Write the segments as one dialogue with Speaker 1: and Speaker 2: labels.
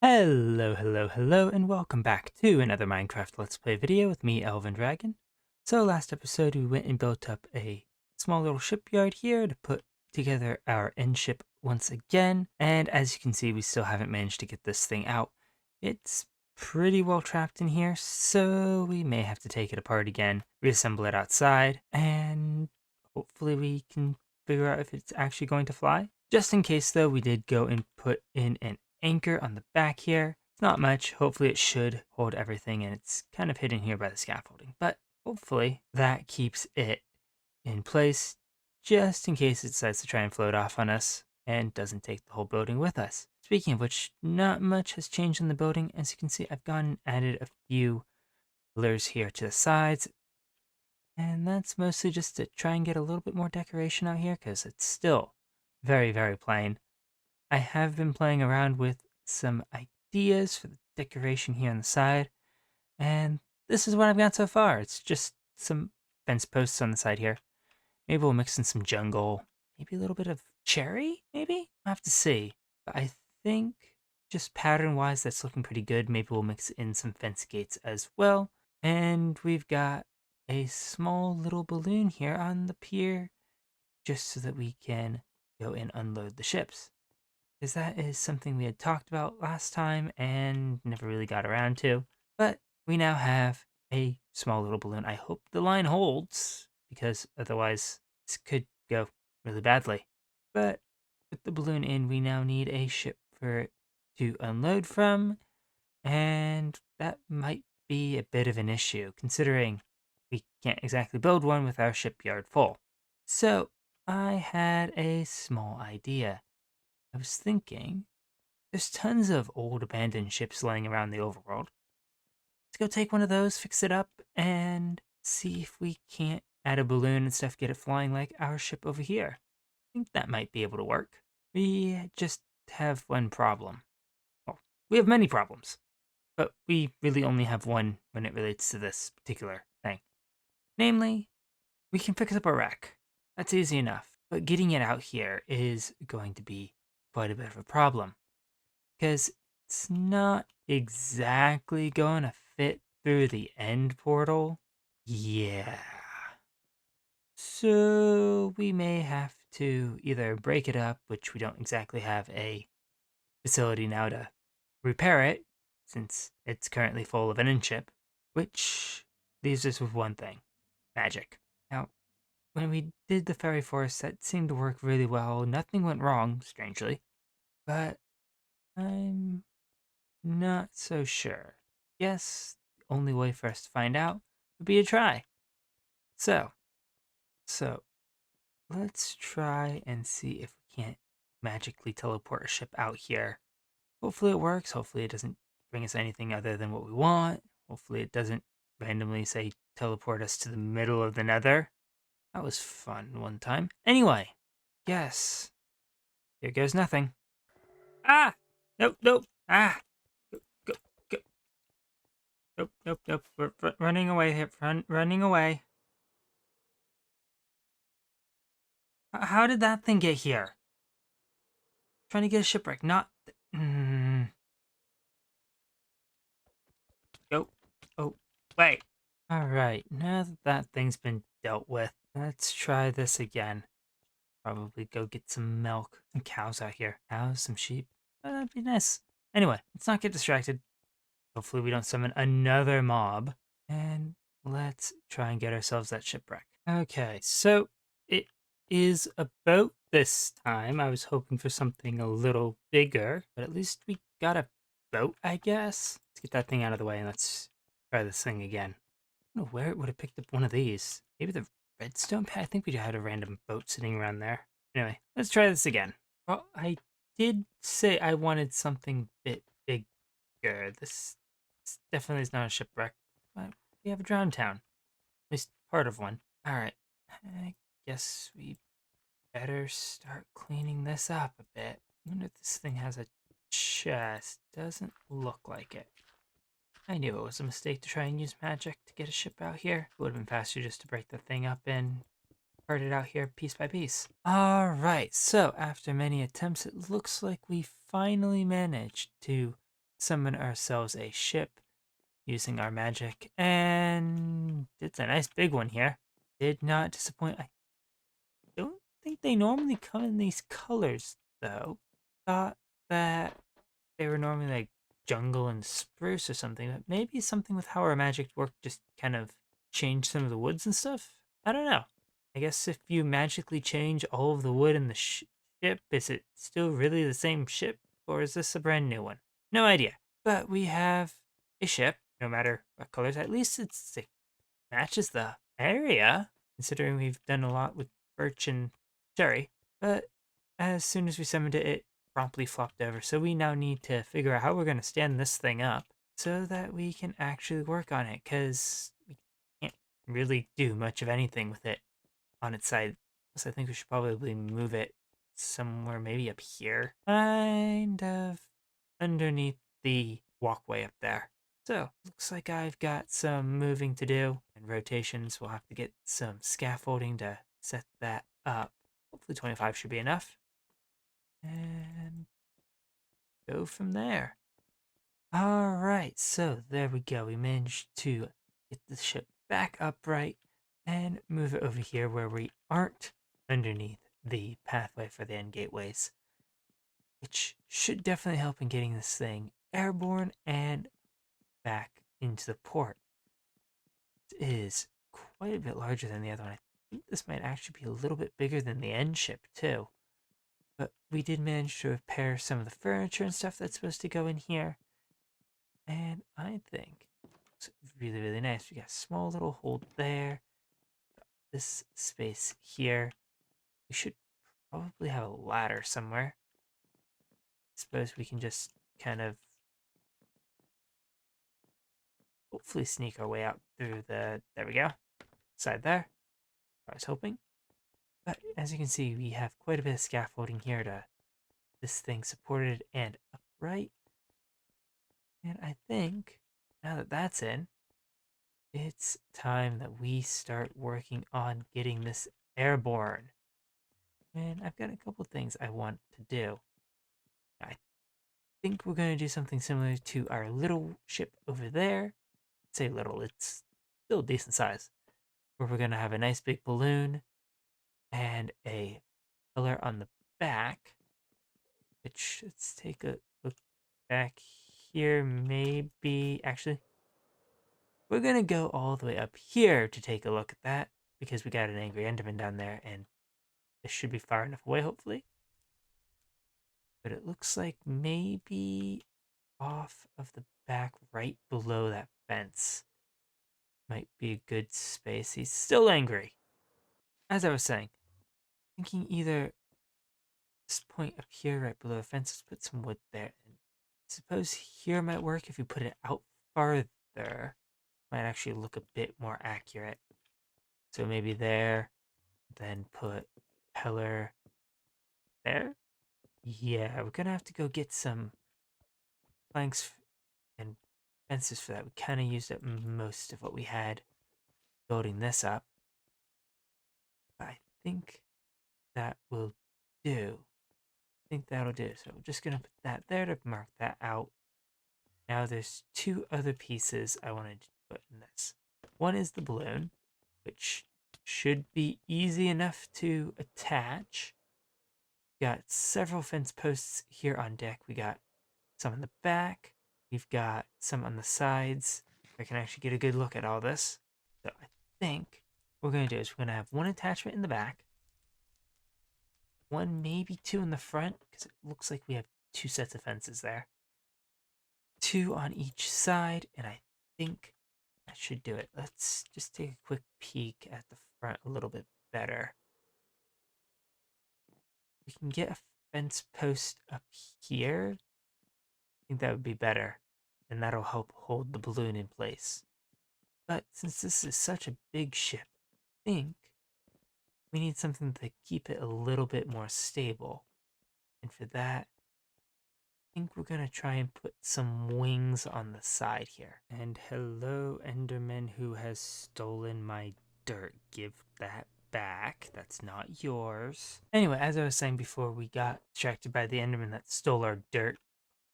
Speaker 1: Hello, and welcome back to another Minecraft Let's Play video with me, Elven Dragon. So last episode we went and built up a small little shipyard here to put together our end ship once again, and as you can see we still haven't managed to get this thing out. It's pretty well trapped in here, so we may have to take it apart again, reassemble it outside, and hopefully we can figure out if it's actually going to fly. Just in case though, we did go and put in an anchor on the back here. It's not much. Hopefully it should hold everything, and it's kind of hidden here by the scaffolding. But hopefully that keeps it in place just in case it decides to try and float off on us and doesn't take the whole building with us. Speaking of which, not much has changed in the building. As you can see, I've gone and added a few pillars here to the sides, and that's mostly just to try and get a little bit more decoration out here because it's still very plain. I have been playing around with some ideas for the decoration here on the side, and this is what I've got so far. It's just some fence posts on the side here. Maybe we'll mix in some jungle, maybe a little bit of cherry, maybe? I'll have to see. But I think just pattern-wise, that's looking pretty good. Maybe we'll mix in some fence gates as well. And we've got a small little balloon here on the pier, just so that we can go and unload the ships. Because that is something we had talked about last time and never really got around to. But we now have a small little balloon. I hope the line holds, because otherwise this could go really badly. But with the balloon in, we now need a ship for it to unload from, and that might be a bit of an issue, considering we can't exactly build one with our shipyard full. So I had a small idea. I was thinking, there's tons of old abandoned ships laying around the overworld. Let's go take one of those, fix it up, and see if we can't add a balloon and stuff, get it flying like our ship over here. I think that might be able to work. We just have one problem. Well, we have many problems, but we really only have one when it relates to this particular thing. Namely, we can fix up a wreck. That's easy enough, but getting it out here is going to be quite a bit of a problem, because it's not exactly going to fit through the end portal. Yeah. So we may have to either break it up, which we don't exactly have a facility now to repair it, since it's currently full of an in-ship, which leaves us with one thing: magic. Now, when we did the fairy forest, that seemed to work really well. Nothing went wrong, strangely, but I'm not so sure. Guess the only way for us to find out would be to try. So, so let's try and see if we can't magically teleport a ship out here. Hopefully it works. Hopefully it doesn't bring us anything other than what we want. Hopefully it doesn't randomly say teleport us to the middle of the nether. That was fun one time. Anyway, yes. Here goes nothing. Ah! Nope. Ah! Go, go. Nope. We're running away here. Running away. How did that thing get here? Trying to get a shipwreck, not. Go. Oh, wait. Alright, now that that thing's been dealt with, let's try this again. Probably go get some milk. Some cows out here. Cows, some sheep. That'd be nice. Anyway, let's not get distracted. Hopefully we don't summon another mob. And let's try and get ourselves that shipwreck. Okay, so it is about this time. I was hoping for something a little bigger, but at least we got a boat, I guess. Let's get that thing out of the way and let's try this thing again. I don't know where it would have picked up one of these. Maybe the redstone pad? I think we had a random boat sitting around there. Anyway, let's try this again. Well, I did say I wanted something a bit bigger. This definitely is not a shipwreck, but we have a drowned town. At least part of one. Alright, I guess we better start cleaning this up a bit. I wonder if this thing has a chest. Doesn't look like it. I knew it was a mistake to try and use magic to get a ship out here. It would have been faster just to break the thing up and part it out here piece by piece. Alright, so after many attempts, it looks like we finally managed to summon ourselves a ship using our magic, and it's a nice big one here. Did not disappoint. I don't think they normally come in these colors, though. Thought that they were normally like jungle and spruce or something, but maybe something with how our magic worked just kind of changed some of the woods and stuff. I don't know. I guess if you magically change all of the wood in the ship, is it still really the same ship, or is this a brand new one? No idea. But we have a ship, no matter what colors. At least it matches the area, considering we've done a lot with birch and cherry. But as soon as we summoned it, it promptly flopped over. So we now need to figure out how we're going to stand this thing up so that we can actually work on it, because we can't really do much of anything with it on its side. So I think we should probably move it somewhere maybe up here, kind of underneath the walkway up there. So, looks like I've got some moving to do and rotations. We'll have to get some scaffolding to set that up. Hopefully 25 should be enough. And go from there. Alright, so there we go. We managed to get the ship back upright and move it over here where we aren't underneath the pathway for the end gateways, which should definitely help in getting this thing airborne and back into the port. It is quite a bit larger than the other one. I think this might actually be a little bit bigger than the end ship too. But we did manage to repair some of the furniture and stuff that's supposed to go in here. And I think it's really, really nice. We got a small little hole there. This space here. We should probably have a ladder somewhere. I suppose we can just kind of hopefully sneak our way out through the, there we go, side there. I was hoping. But as you can see, we have quite a bit of scaffolding here to this thing supported and upright. And I think now that that's in, it's time that we start working on getting this airborne. And I've got a couple things I want to do. I think we're going to do something similar to our little ship over there. I'd say little, it's still decent size. Where we're going to have a nice big balloon and a pillar on the back. Which, let's take a look back here. Maybe, actually, we're going to go all the way up here to take a look at that, because we got an angry Enderman down there, and this should be far enough away, hopefully. But it looks like maybe off of the back right below that fence might be a good space. He's still angry. As I was saying, thinking either this point up here right below the fence, let's put some wood there. And I suppose here might work if you put it out farther. Might actually look a bit more accurate. So maybe there, then put pillar there. Yeah, we're gonna have to go get some planks and fences for that. We kind of used up most of what we had building this up. But I think that will do. I think that'll do. So we're just gonna put that there to mark that out. Now there's two other pieces I wanted to put in this. One is the balloon, which should be easy enough to attach. Got several fence posts here on deck. We got some on the back. We've got some on the sides. I can actually get a good look at all this. So I think what we're going to do is we're going to have one attachment in the back, one, maybe two in the front, because it looks like we have two sets of fences there. Two on each side, and I think that should do it. Let's just take a quick peek at the front a little bit better. We can get a fence post up here. I think that would be better, and that'll help hold the balloon in place. But since this is such a big ship, I think we need something to keep it a little bit more stable. And for that, I think we're going to try and put some wings on the side here. And hello, Enderman who has stolen my dirt. Give that back. That's not yours. Anyway, as I was saying before, we got distracted by the Enderman that stole our dirt.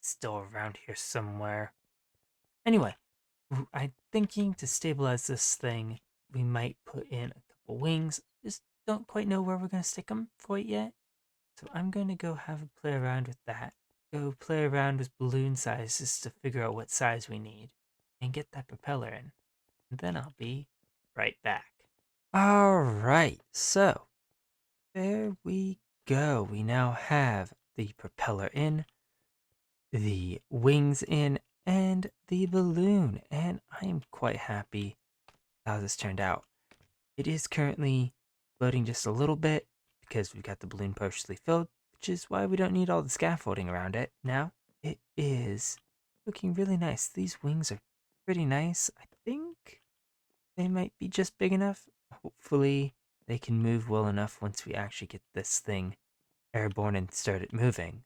Speaker 1: still around here somewhere. Anyway, I'm thinking to stabilize this thing, we might put in a couple wings. Just don't quite know where we're going to stick them quite yet. So I'm going to go have a play around with that. Go play around with balloon sizes to figure out what size we need. And get that propeller in. And then I'll be right back. Alright, so there we go. We now have the propeller in, the wings in, and the balloon. And I am quite happy how this turned out. It is currently floating just a little bit because we've got the balloon partially filled, which is why we don't need all the scaffolding around it. Now, it is looking really nice. These wings are pretty nice. I think they might be just big enough. Hopefully, they can move well enough once we actually get this thing airborne and start it moving.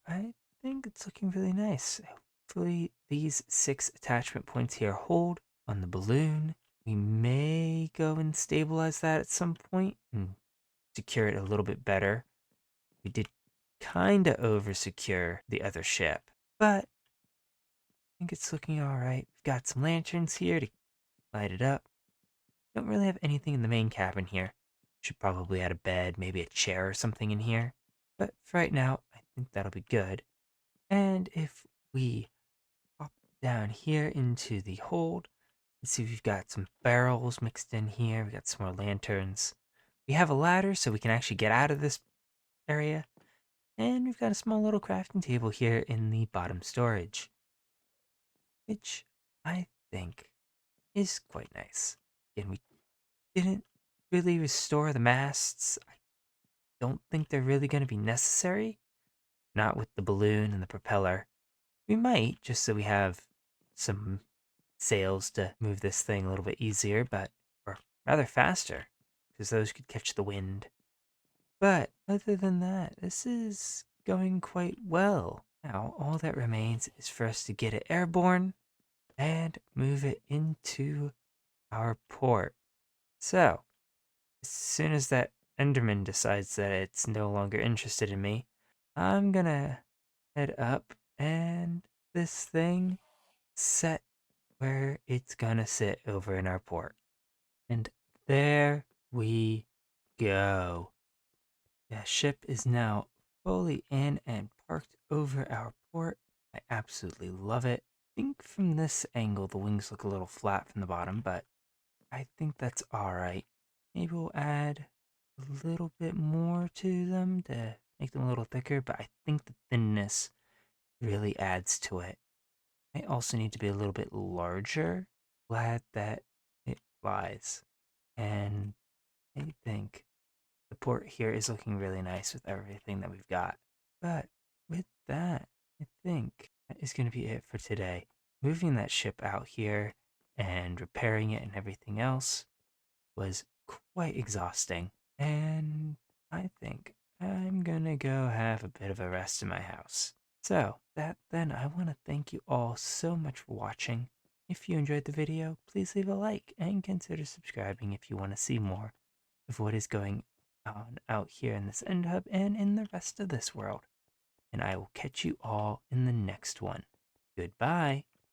Speaker 1: I think it's looking really nice. Hopefully, these 6 attachment points here hold on the balloon. We may go and stabilize that at some point and secure it a little bit better. We did kind of over-secure the other ship, but I think it's looking all right. We've got some lanterns here to light it up. Don't really have anything in the main cabin here. Should probably add a bed, maybe a chair or something in here. But for right now, I think that'll be good. And if we pop down here into the hold, let's see, we've got some barrels mixed in here. We got some more lanterns. We have a ladder so we can actually get out of this area. And we've got a small little crafting table here in the bottom storage, which I think is quite nice. Again, we didn't really restore the masts. I don't think they're really going to be necessary. Not with the balloon and the propeller. We might, just so we have some sails to move this thing a little bit easier, or rather faster, because those could catch the wind. But other than that, this is going quite well. Now, all that remains is for us to get it airborne and move it into our port. So, as soon as that Enderman decides that it's no longer interested in me, I'm gonna head up and this thing set where it's gonna sit over in our port. And there we go. The ship is now fully in and parked over our port. I absolutely love it. I think from this angle the wings look a little flat from the bottom, but I think that's alright. Maybe we'll add a little bit more to them to make them a little thicker, but I think the thinness really adds to it. I also need to be a little bit larger. Glad that it flies. And I think the port here is looking really nice with everything that we've got. But with that, I think that is going to be it for today. Moving that ship out here and repairing it and everything else was quite exhausting. And I think I'm gonna go have a bit of a rest in my house. So, that then, I want to thank you all so much for watching. If you enjoyed the video, please leave a like and consider subscribing if you want to see more of what is going on out here in this end hub and in the rest of this world. And I will catch you all in the next one. Goodbye.